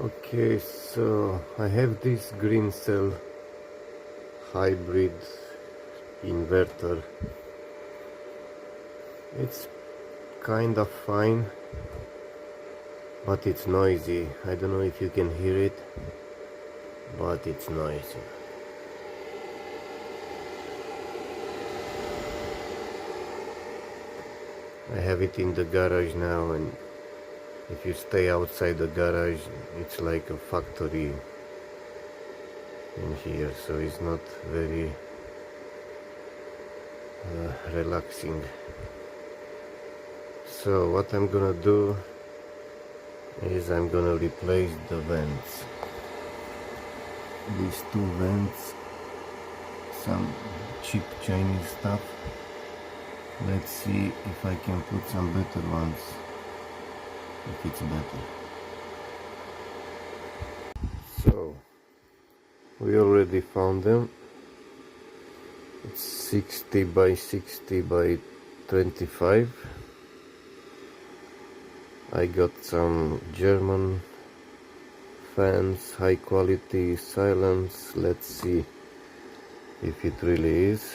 Okay, so I have this Greencell hybrid inverter. It's kind of fine, but it's noisy. I don't know if you can hear it, but it's noisy. I have it in the garage now, and if you stay outside the garage, it's like a factory in here, so it's not very relaxing. So what I'm gonna do is I'm gonna replace the vents. These two vents, some cheap Chinese stuff. Let's see if I can put some better ones, if it's better. So we already found them. It's 60 by 60 by 25. I got some German fans, high quality silence. Let's see if it really is,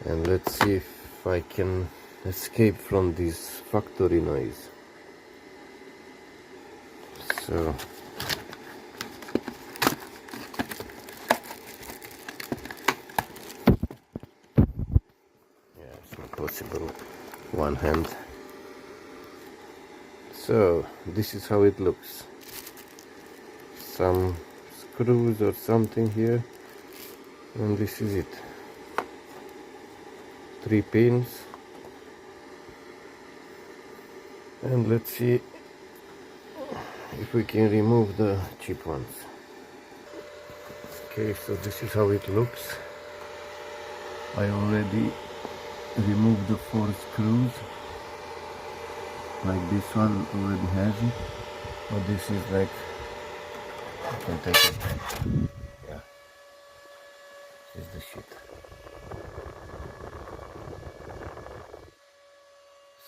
and let's see if I can escape from this factory noise. So yeah, it's not possible one hand. So this is how it looks. Some screws or something here, and this is it. 3 pins, and let's see if we can remove the cheap ones. Okay, so this is how it looks. I already removed the 4 screws, like this one already has it, but this is like, you can take it, yeah, this is the shit.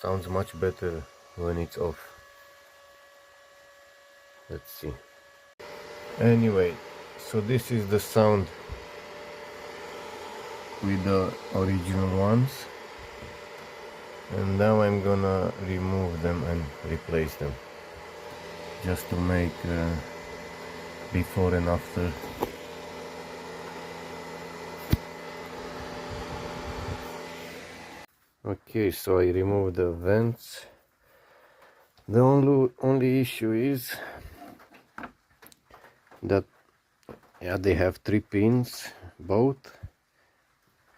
Sounds much better when it's off. Let's see. Anyway, so this is the sound with the original ones, and now I'm gonna remove them and replace them, just to make before and after. Okay, so I removed the vents. The only issue is that, yeah, they have 3 pins both,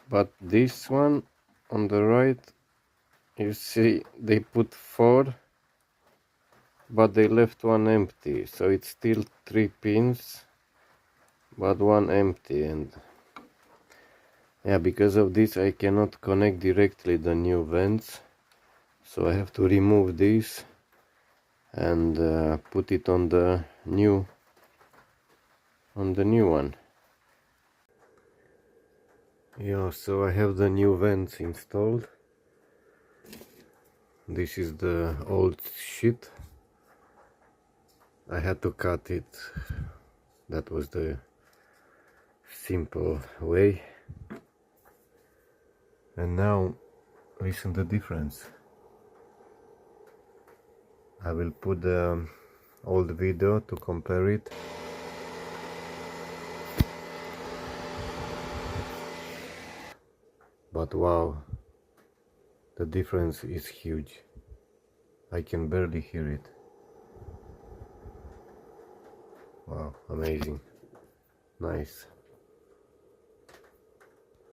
but this one on the right, you see they put 4, but they left one empty, so it's still 3 pins but one empty, and yeah, because of this I cannot connect directly the new vents, so I have to remove this and put it on the new one. Yeah, so I have the new vents installed. This is the old shit. I had to cut it. That was the simple way. And now listen the difference. I will put the old video to compare it. But wow, the difference is huge. I can barely hear it. Wow, amazing. Nice.